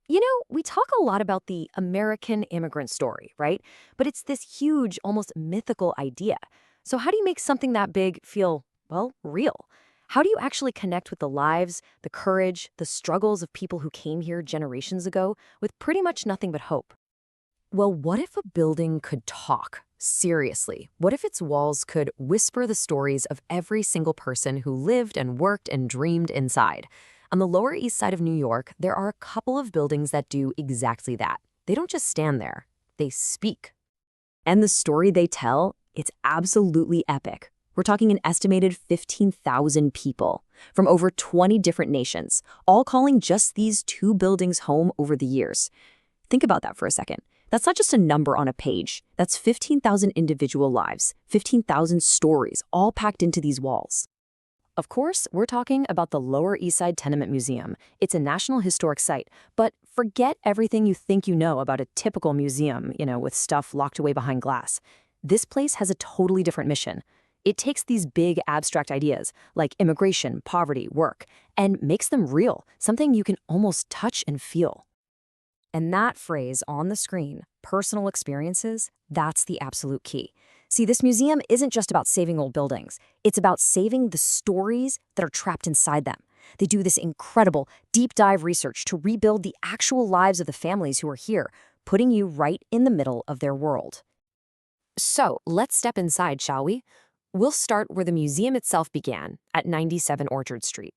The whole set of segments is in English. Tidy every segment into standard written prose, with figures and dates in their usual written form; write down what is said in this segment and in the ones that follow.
We talk a lot about the American immigrant story, right? But it's this huge, almost mythical idea. So, how do you make something that big feel, well, real? How do you actually connect with the lives, the courage, the struggles of people who came here generations ago with pretty much nothing but hope? Well, what if a building could talk? Seriously, what if its walls could whisper the stories of every single person who lived and worked and dreamed inside? On the Lower East Side of New York, there are a couple of buildings that do exactly that. They don't just stand there, they speak. And the story they tell, it's absolutely epic. We're talking an estimated 15,000 people from over 20 different nations, all calling just these two buildings home over the years. Think about that for a second. That's not just a number on a page. That's 15,000 individual lives, 15,000 stories, all packed into these walls. Of course, we're talking about the Lower East Side Tenement Museum. It's a National Historic Site, but forget everything you think you know about a typical museum, with stuff locked away behind glass. This place has a totally different mission. It takes these big abstract ideas, like immigration, poverty, work, and makes them real, something you can almost touch and feel. And that phrase on the screen, personal experiences, that's the absolute key. See, this museum isn't just about saving old buildings. It's about saving the stories that are trapped inside them. They do this incredible, deep dive research to rebuild the actual lives of the families who are here, putting you right in the middle of their world. So, let's step inside, shall we? We'll start where the museum itself began, at 97 Orchard Street.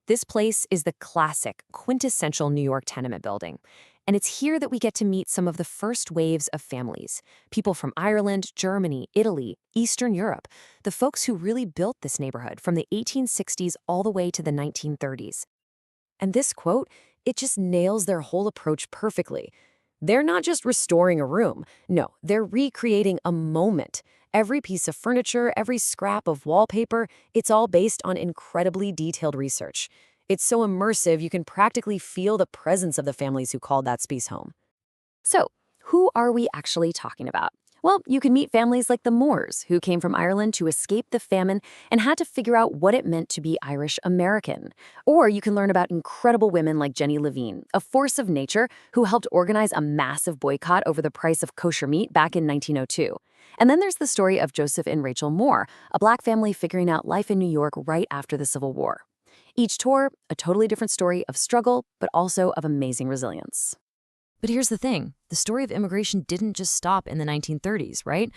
This place is the classic, quintessential New York tenement building. And it's here that we get to meet some of the first waves of families. People from Ireland, Germany, Italy, Eastern Europe. The folks who really built this neighborhood from the 1860s all the way to the 1930s. And this quote, it just nails their whole approach perfectly. They're not just restoring a room. No, they're recreating a moment. Every piece of furniture, every scrap of wallpaper, it's all based on incredibly detailed research. It's so immersive you can practically feel the presence of the families who called that space home. So, who are we actually talking about? Well, you can meet families like the Moores, who came from Ireland to escape the famine and had to figure out what it meant to be Irish American. Or you can learn about incredible women like Jenny Levine, a force of nature who helped organize a massive boycott over the price of kosher meat back in 1902. And then there's the story of Joseph and Rachel Moore, a Black family figuring out life in New York right after the Civil War. Each tour, a totally different story of struggle, but also of amazing resilience. But here's the thing, the story of immigration didn't just stop in the 1930s, right?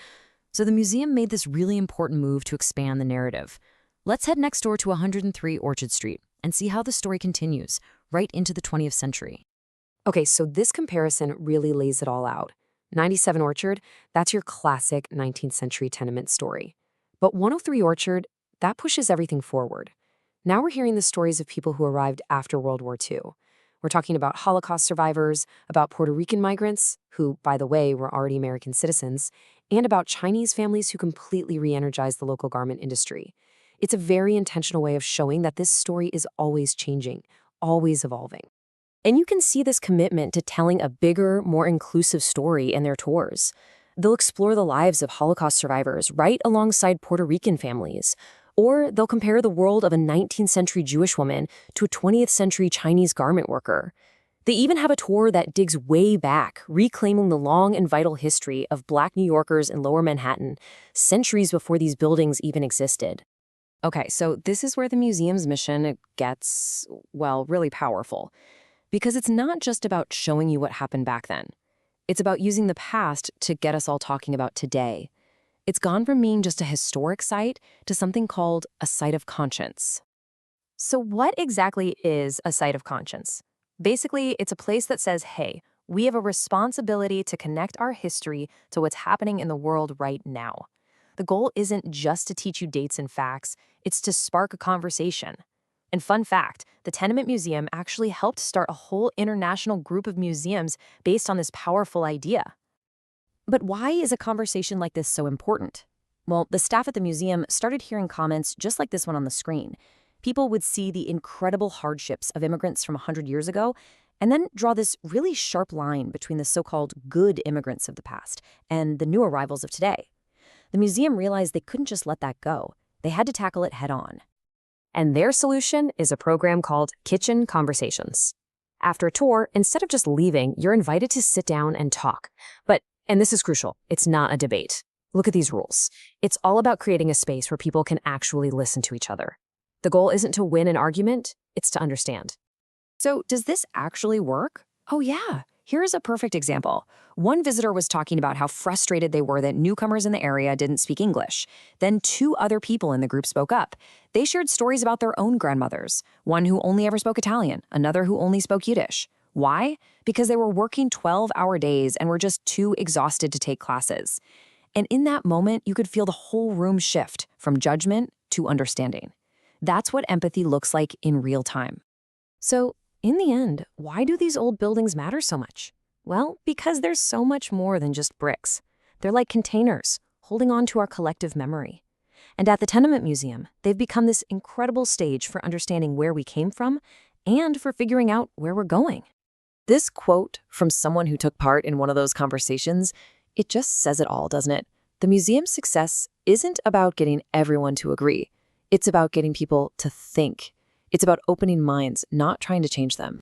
So the museum made this really important move to expand the narrative. Let's head next door to 103 Orchard Street and see how the story continues, right into the 20th century. Okay, so this comparison really lays it all out. 97 Orchard, that's your classic 19th century tenement story. But 103 Orchard, that pushes everything forward. Now we're hearing the stories of people who arrived after World War II. We're talking about Holocaust survivors, about Puerto Rican migrants, who, by the way, were already American citizens, and about Chinese families who completely re-energized the local garment industry. It's a very intentional way of showing that this story is always changing, always evolving. And you can see this commitment to telling a bigger, more inclusive story in their tours. They'll explore the lives of Holocaust survivors right alongside Puerto Rican families, or they'll compare the world of a 19th century Jewish woman to a 20th century Chinese garment worker. They even have a tour that digs way back, reclaiming the long and vital history of Black New Yorkers in Lower Manhattan, centuries before these buildings even existed. Okay, so this is where the museum's mission gets, well, really powerful. Because it's not just about showing you what happened back then. It's about using the past to get us all talking about today. It's gone from being just a historic site to something called a site of conscience. So what exactly is a site of conscience? Basically, it's a place that says, hey, we have a responsibility to connect our history to what's happening in the world right now. The goal isn't just to teach you dates and facts, it's to spark a conversation. And fun fact, the Tenement Museum actually helped start a whole international group of museums based on this powerful idea. But why is a conversation like this so important? Well, the staff at the museum started hearing comments just like this one on the screen. People would see the incredible hardships of immigrants from 100 years ago and then draw this really sharp line between the so-called good immigrants of the past and the new arrivals of today. The museum realized they couldn't just let that go. They had to tackle it head on. And their solution is a program called Kitchen Conversations. After a tour, instead of just leaving, you're invited to sit down and talk. And this is crucial, it's not a debate. Look at these rules. It's all about creating a space where people can actually listen to each other. The goal isn't to win an argument, it's to understand. So does this actually work? Oh yeah, here's a perfect example. One visitor was talking about how frustrated they were that newcomers in the area didn't speak English. Then two other people in the group spoke up. They shared stories about their own grandmothers, one who only ever spoke Italian, another who only spoke Yiddish. Why? Because they were working 12-hour days and were just too exhausted to take classes. And in that moment, you could feel the whole room shift from judgment to understanding. That's what empathy looks like in real time. So, in the end, why do these old buildings matter so much? Well, because there's so much more than just bricks. They're like containers, holding on to our collective memory. And at the Tenement Museum, they've become this incredible stage for understanding where we came from and for figuring out where we're going. This quote from someone who took part in one of those conversations, it just says it all, doesn't it? The museum's success isn't about getting everyone to agree. It's about getting people to think. It's about opening minds, not trying to change them.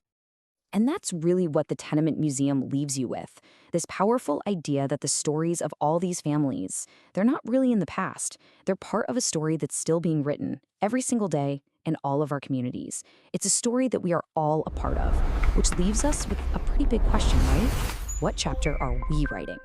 And that's really what the Tenement Museum leaves you with, this powerful idea that the stories of all these families, they're not really in the past. They're part of a story that's still being written every single day in all of our communities. It's a story that we are all a part of, which leaves us with a pretty big question, right? What chapter are we writing?